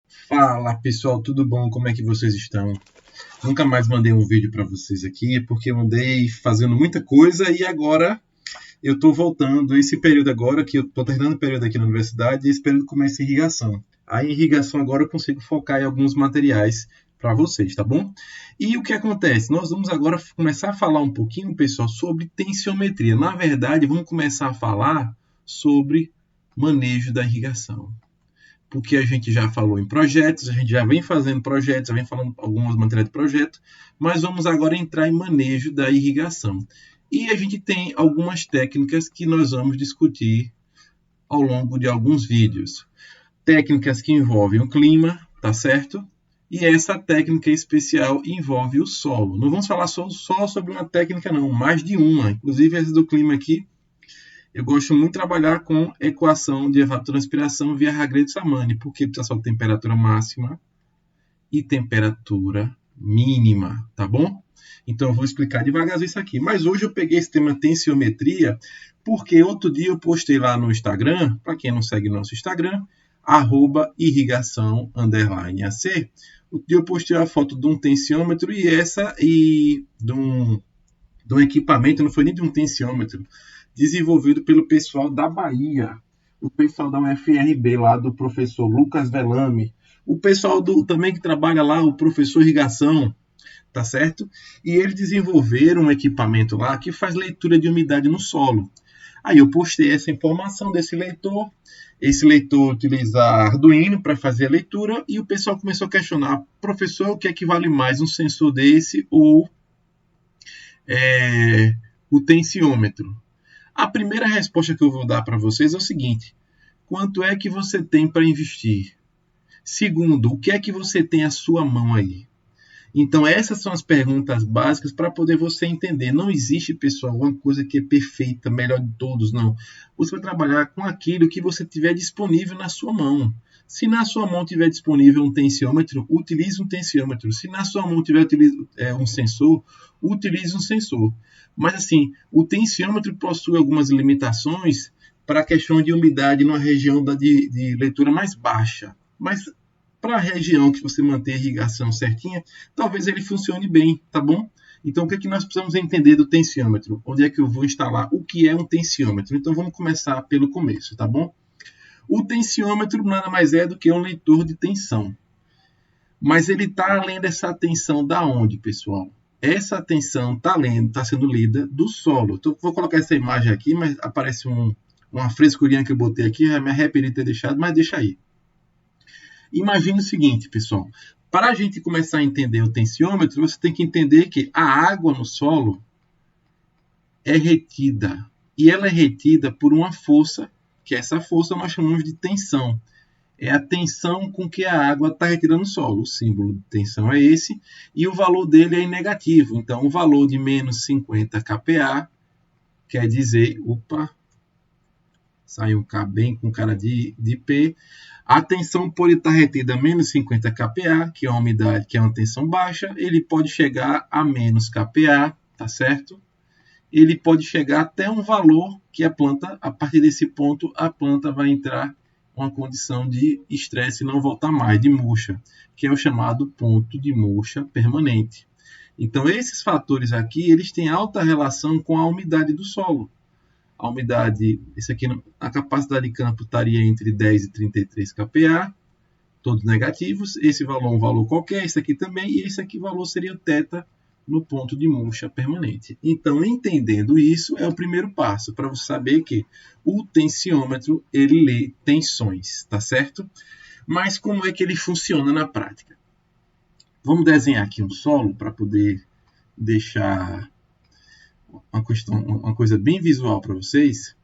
Fala pessoal, tudo bom? Como é que vocês estão? Nunca mais mandei um vídeo para vocês aqui porque eu andei fazendo muita coisa e agora eu estou voltando. Esse período agora, que eu estou terminando o período aqui na universidade, esse período começa a irrigação. A irrigação agora eu consigo focar em alguns materiais para vocês, tá bom? E o que acontece? Nós vamos agora começar a falar um pouquinho, pessoal, sobre tensiometria. Na verdade, vamos começar a falar sobre manejo da irrigação, porque a gente já falou em projetos, a gente já vem fazendo projetos, já vem falando algumas matérias de projeto, mas vamos agora entrar em manejo da irrigação. E a gente tem algumas técnicas que nós vamos discutir ao longo de alguns vídeos. Técnicas que envolvem o clima, tá certo? E essa técnica especial envolve o solo. Não vamos falar só sobre uma técnica, não, mais de uma. Inclusive, essa do clima aqui, eu gosto muito de trabalhar com equação de evapotranspiração via Hargrave-Samani, porque precisa só de temperatura máxima e temperatura mínima, tá bom? Então eu vou explicar devagarzinho isso aqui. Mas hoje eu peguei esse tema tensiometria, porque outro dia eu postei lá no Instagram, para quem não segue nosso Instagram, @irrigação_AC. Outro dia eu postei a foto de um tensiômetro e de um equipamento, não foi nem de um tensiômetro, desenvolvido pelo pessoal da Bahia, o pessoal da UFRB lá, do professor Lucas Velame, o pessoal também que trabalha lá, o professor Irrigação, tá certo? E eles desenvolveram um equipamento lá que faz leitura de umidade no solo. Aí eu postei essa informação desse leitor. Esse leitor utiliza Arduino para fazer a leitura e o pessoal começou a questionar: professor, o que é que vale mais, um sensor desse ou o tensiômetro? A primeira resposta que eu vou dar para vocês é o seguinte: quanto é que você tem para investir? Segundo, o que é que você tem à sua mão aí? Então, essas são as perguntas básicas para poder você entender. Não existe, pessoal, uma coisa que é perfeita, melhor de todos, não. Você vai trabalhar com aquilo que você tiver disponível na sua mão. Se na sua mão tiver disponível um tensiômetro, utilize um tensiômetro. Se na sua mão tiver um sensor, utilize um sensor. Mas, assim, o tensiômetro possui algumas limitações para a questão de umidade numa região de leitura mais baixa. Mas para a região que você manter a irrigação certinha, talvez ele funcione bem, tá bom? Então, o que é que nós precisamos entender do tensiômetro? Onde é que eu vou instalar? O que é um tensiômetro? Então, vamos começar pelo começo, tá bom? O tensiômetro nada mais é do que um leitor de tensão. Mas ele está além dessa tensão da onde, pessoal? Essa tensão está sendo lida do solo. Então, vou colocar essa imagem aqui, mas aparece uma frescurinha que eu botei aqui, me arrependi de ter deixado, mas deixa aí. Imagine o seguinte, pessoal. Para a gente começar a entender o tensiômetro, você tem que entender que a água no solo é retida. E ela é retida por uma força, que essa força nós chamamos de tensão. É a tensão com que a água está retida no solo. O símbolo de tensão é esse. E o valor dele é negativo. Então, o valor de menos 50 kPa quer dizer... Opa! Saiu um K bem com cara de P. A tensão pode estar retida a menos 50 kPa, que é uma umidade, que é uma tensão baixa. Ele pode chegar a menos kPa, tá certo? Ele pode chegar até um valor que a planta, a partir desse ponto, a planta vai entrar em uma condição de estresse e não voltar mais, de murcha, que é o chamado ponto de murcha permanente. Então, esses fatores aqui, eles têm alta relação com a umidade do solo. A umidade, esse aqui, a capacidade de campo estaria entre 10 e 33 kPa, todos negativos. Esse valor é um valor qualquer, esse aqui também, e esse aqui valor seria o θ no ponto de murcha permanente. Então, entendendo isso, é o primeiro passo para você saber que o tensiômetro, ele lê tensões, tá certo? Mas como é que ele funciona na prática? Vamos desenhar aqui um solo para poder deixar uma coisa bem visual para vocês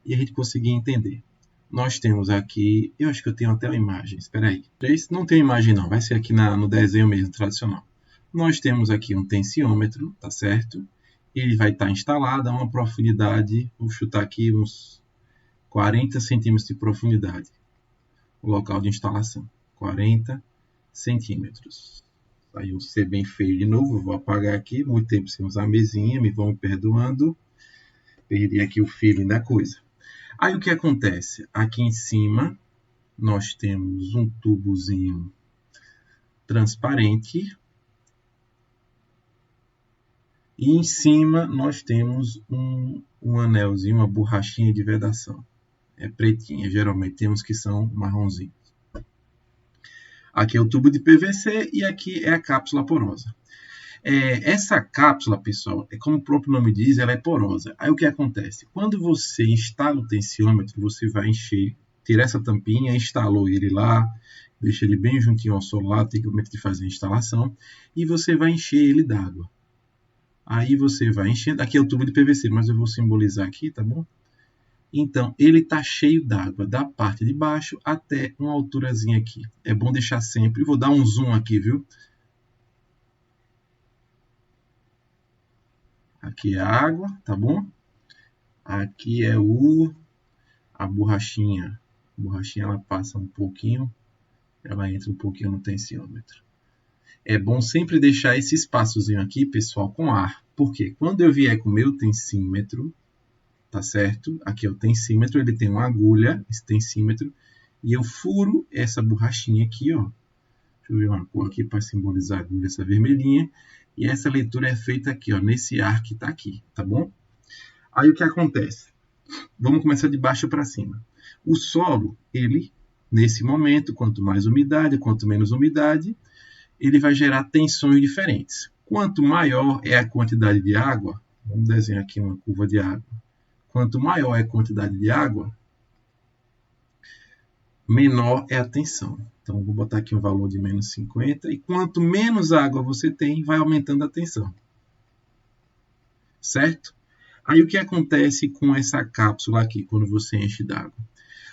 e a gente conseguir entender. Nós temos aqui, eu acho que eu tenho até uma imagem, espera aí. Não tem imagem não, vai ser aqui no desenho mesmo, tradicional. Nós temos aqui um tensiômetro, tá certo? Ele vai estar instalado a uma profundidade, vou chutar aqui uns 40 centímetros de profundidade. O local de instalação, 40 centímetros. Aí um C bem feio de novo, vou apagar aqui, muito tempo sem usar a mesinha, me vão me perdoando. Perdi aqui o feeling da coisa. Aí o que acontece? Aqui em cima nós temos um tubozinho transparente. E em cima nós temos um anelzinho, uma borrachinha de vedação. É pretinha, geralmente temos que são marronzinhos. Aqui é o tubo de PVC e aqui é a cápsula porosa. Essa cápsula, pessoal, como o próprio nome diz, ela é porosa. Aí o que acontece? Quando você instala o tensiômetro, você vai encher, tirar essa tampinha, instalou ele lá, deixa ele bem juntinho ao solo lá, tem que momento de fazer a instalação, e você vai encher ele d'água. Aí você vai enchendo, aqui é o tubo de PVC, mas eu vou simbolizar aqui, tá bom? Então, ele está cheio d'água, da parte de baixo até uma alturazinha aqui. É bom deixar sempre, vou dar um zoom aqui, viu? Aqui é a água, tá bom? Aqui é a borrachinha. A borrachinha ela passa um pouquinho, ela entra um pouquinho no tensiômetro. É bom sempre deixar esse espaçozinho aqui, pessoal, com ar. Porque quando eu vier com o meu tensímetro, tá certo? Aqui é o tensímetro, ele tem uma agulha, esse tensímetro, e eu furo essa borrachinha aqui, ó. Deixa eu ver uma cor aqui para simbolizar a agulha, essa vermelhinha. E essa leitura é feita aqui, ó, nesse ar que tá aqui, tá bom? Aí o que acontece? Vamos começar de baixo para cima. O solo, ele, nesse momento, quanto mais umidade, quanto menos umidade, ele vai gerar tensões diferentes. Quanto maior é a quantidade de água, vamos desenhar aqui uma curva de água. Quanto maior é a quantidade de água, menor é a tensão. Então, vou botar aqui um valor de menos 50. E quanto menos água você tem, vai aumentando a tensão. Certo? Aí, o que acontece com essa cápsula aqui, quando você enche d'água?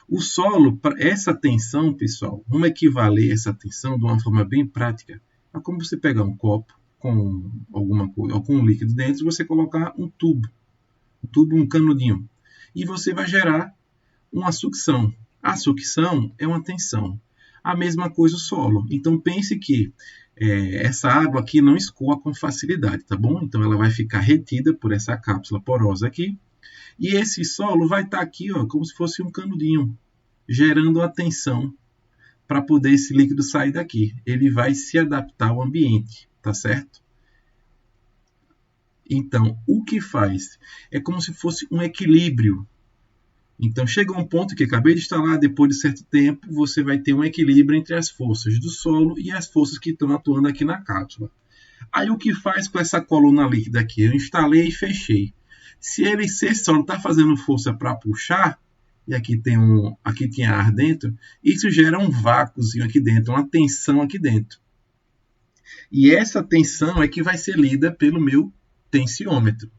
O solo, essa tensão, pessoal, vamos equivaler essa tensão de uma forma bem prática. É como você pegar um copo com alguma coisa, ou com um líquido dentro, e você colocar um tubo, um canudinho. E você vai gerar uma sucção. A sucção é uma tensão. A mesma coisa o solo. Então pense que essa água aqui não escoa com facilidade, tá bom? Então ela vai ficar retida por essa cápsula porosa aqui. E esse solo vai estar aqui, ó, como se fosse um canudinho, gerando a tensão para poder esse líquido sair daqui. Ele vai se adaptar ao ambiente, tá certo? Então, o que faz? É como se fosse um equilíbrio. Então, chega um ponto que acabei de instalar, depois de certo tempo, você vai ter um equilíbrio entre as forças do solo e as forças que estão atuando aqui na cápsula. Aí, o que faz com essa coluna líquida aqui? Eu instalei e fechei. Se esse solo está fazendo força para puxar, e aqui tinha ar dentro, isso gera um vácuozinho aqui dentro, uma tensão aqui dentro. E essa tensão é que vai ser lida pelo meu tensímetro.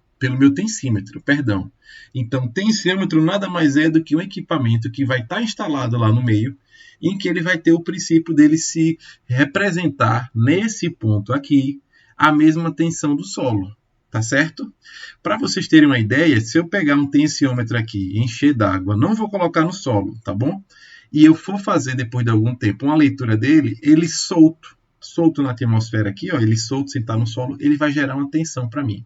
Perdão. Então, tensímetro nada mais é do que um equipamento que vai estar instalado lá no meio, em que ele vai ter o princípio dele se representar nesse ponto aqui a mesma tensão do solo, tá certo? Para vocês terem uma ideia, se eu pegar um tensiômetro aqui e encher d'água, não vou colocar no solo, tá bom? E eu for fazer depois de algum tempo uma leitura dele, ele solto na atmosfera aqui, ó, ele solto sem estar no solo, ele vai gerar uma tensão para mim.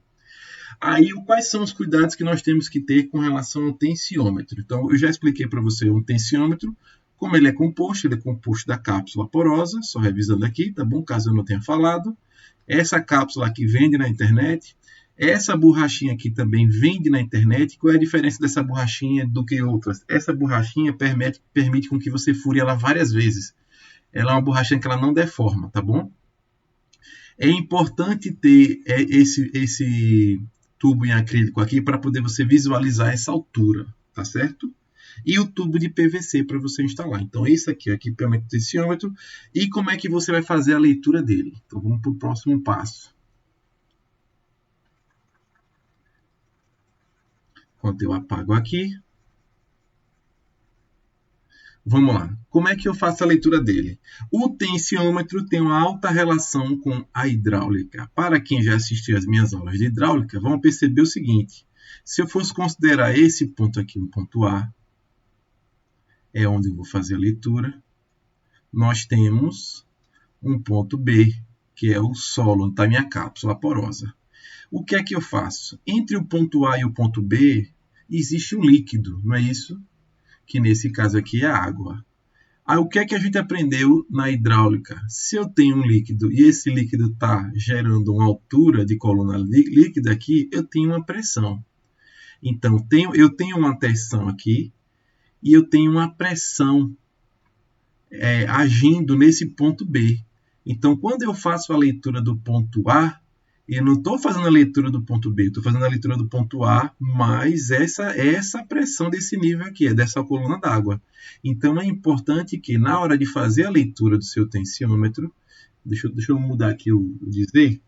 Aí, quais são os cuidados que nós temos que ter com relação ao tensiômetro? Então, eu já expliquei para você um tensiômetro, como ele é composto da cápsula porosa, só revisando aqui, tá bom? Caso eu não tenha falado. Essa cápsula aqui vende na internet. Essa borrachinha aqui também vende na internet. Qual é a diferença dessa borrachinha do que outras? Essa borrachinha permite com que você fure ela várias vezes. Ela é uma borrachinha que ela não deforma, tá bom? É importante ter esse tubo em acrílico aqui para poder você visualizar essa altura, tá certo? E o tubo de PVC para você instalar. Então, esse aqui é o equipamento tensiômetro. E como é que você vai fazer a leitura dele? Então, vamos para o próximo passo. Enquanto eu apago aqui. Vamos lá. Como é que eu faço a leitura dele? O tensiômetro tem uma alta relação com a hidráulica. Para quem já assistiu às minhas aulas de hidráulica, vão perceber o seguinte. Se eu fosse considerar esse ponto aqui um ponto A, é onde eu vou fazer a leitura. Nós temos um ponto B, que é o solo, onde está a minha cápsula porosa. O que é que eu faço? Entre o ponto A e o ponto B, existe um líquido, não é isso? Que nesse caso aqui é a água. Aí o que é que a gente aprendeu na hidráulica? Se eu tenho um líquido e esse líquido está gerando uma altura de coluna líquida aqui, eu tenho uma pressão. Então, eu tenho uma tensão aqui e eu tenho uma pressão agindo nesse ponto B. Então, quando eu faço a leitura do ponto A, eu não estou fazendo a leitura do ponto B, estou fazendo a leitura do ponto A, mais essa pressão desse nível aqui, dessa coluna d'água. Então, é importante que, na hora de fazer a leitura do seu tensiômetro, deixa eu mudar aqui o dizer,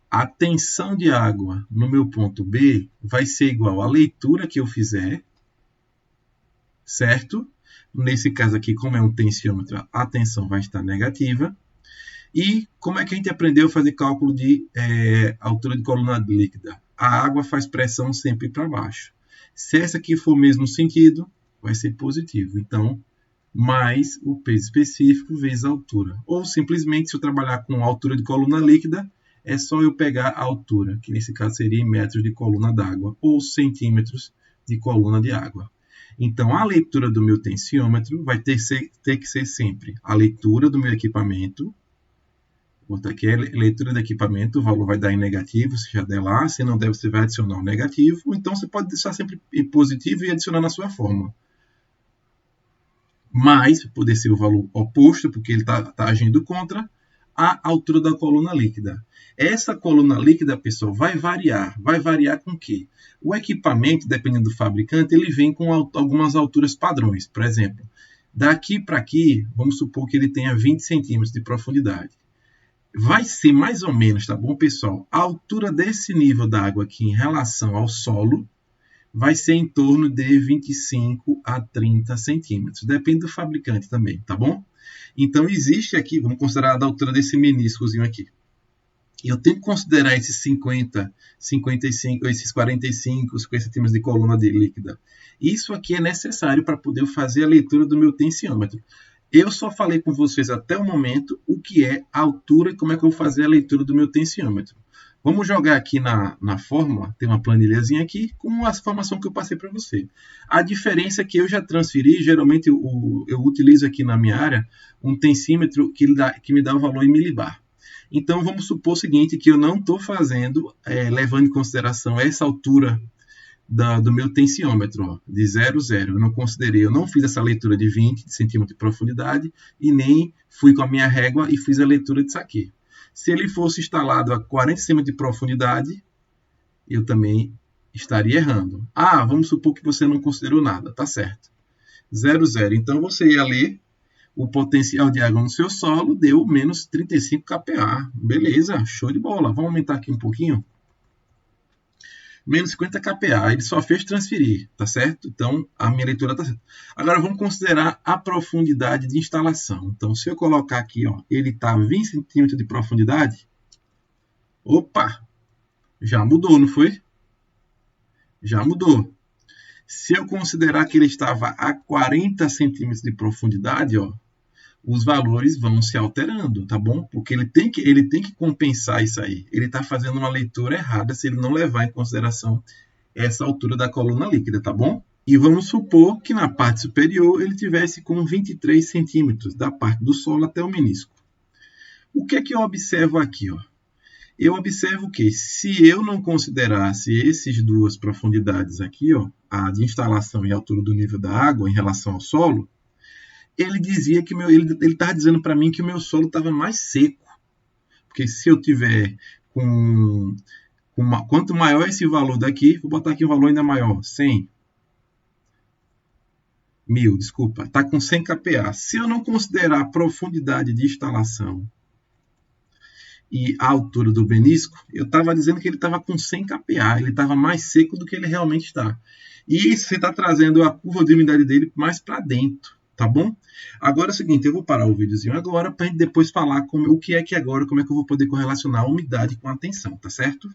a tensão de água no meu ponto B vai ser igual à leitura que eu fizer, certo? Nesse caso aqui, como é um tensiômetro, a tensão vai estar negativa. E como é que a gente aprendeu a fazer cálculo de altura de coluna líquida? A água faz pressão sempre para baixo. Se essa aqui for o mesmo sentido, vai ser positivo. Então, mais o peso específico vezes a altura. Ou simplesmente, se eu trabalhar com altura de coluna líquida, é só eu pegar a altura, que nesse caso seria em metros de coluna d'água, ou centímetros de coluna de água. Então, a leitura do meu tensiômetro vai ter que ser sempre a leitura do meu equipamento. Vou botar aqui a leitura do equipamento, o valor vai dar em negativo, se já der lá. Se não der, você vai adicionar um negativo. Então, você pode deixar sempre em positivo e adicionar na sua fórmula. Mas, poder ser o valor oposto, porque ele está agindo contra a altura da coluna líquida. Essa coluna líquida, pessoal, vai variar. Vai variar com o quê? O equipamento, dependendo do fabricante, ele vem com algumas alturas padrões. Por exemplo, daqui para aqui, vamos supor que ele tenha 20 centímetros de profundidade. Vai ser mais ou menos, tá bom, pessoal? A altura desse nível da água aqui em relação ao solo vai ser em torno de 25 a 30 centímetros. Depende do fabricante também, tá bom? Então, existe aqui, vamos considerar a altura desse meniscozinho aqui. Eu tenho que considerar esses 50, 55, esses 45, 50 centímetros de coluna de líquida. Isso aqui é necessário para poder fazer a leitura do meu tensiômetro. Eu só falei com vocês até o momento o que é a altura e como é que eu vou fazer a leitura do meu tensiômetro. Vamos jogar aqui na fórmula, tem uma planilhazinha aqui com a informação que eu passei para você. A diferença é que eu já transferi, geralmente eu utilizo aqui na minha área um tensímetro que me dá o valor em milibar. Então vamos supor o seguinte, que eu não estou fazendo, levando em consideração essa altura do meu tensiômetro, ó, de 0, 0. Eu não considerei, eu não fiz essa leitura de 20 centímetros de profundidade e nem fui com a minha régua e fiz a leitura disso aqui. Se ele fosse instalado a 40 centímetros de profundidade, eu também estaria errando. Ah, vamos supor que você não considerou nada, tá certo. 0, 0. Então você ia ler o potencial de água no seu solo, deu menos 35 kPa. Beleza, show de bola. Vamos aumentar aqui um pouquinho. Menos 50 kPa, ele só fez transferir, tá certo? Então, a minha leitura tá certa. Agora, vamos considerar a profundidade de instalação. Então, se eu colocar aqui, ó, ele está a 20 centímetros de profundidade, opa, já mudou, não foi? Já mudou. Se eu considerar que ele estava a 40 centímetros de profundidade, ó, os valores vão se alterando, tá bom? Porque ele tem que compensar isso aí. Ele está fazendo uma leitura errada se ele não levar em consideração essa altura da coluna líquida, tá bom? E vamos supor que na parte superior ele tivesse com 23 centímetros, da parte do solo até o menisco. O que é que eu observo aqui, ó? Eu observo que se eu não considerasse essas duas profundidades aqui, ó, a de instalação e a altura do nível da água em relação ao solo, ele dizia que ele estava dizendo para mim que o meu solo estava mais seco. Porque se eu tiver quanto maior esse valor daqui, vou botar aqui um valor ainda maior, 100. 1000, desculpa, está com 100 kPa. Se eu não considerar a profundidade de instalação e a altura do menisco, eu estava dizendo que ele estava com 100 kPa, ele estava mais seco do que ele realmente está. E isso você está trazendo a curva de umidade dele mais para dentro. Tá bom? Agora é o seguinte, eu vou parar o videozinho agora para a gente depois falar como é que eu vou poder correlacionar a umidade com a tensão, tá certo?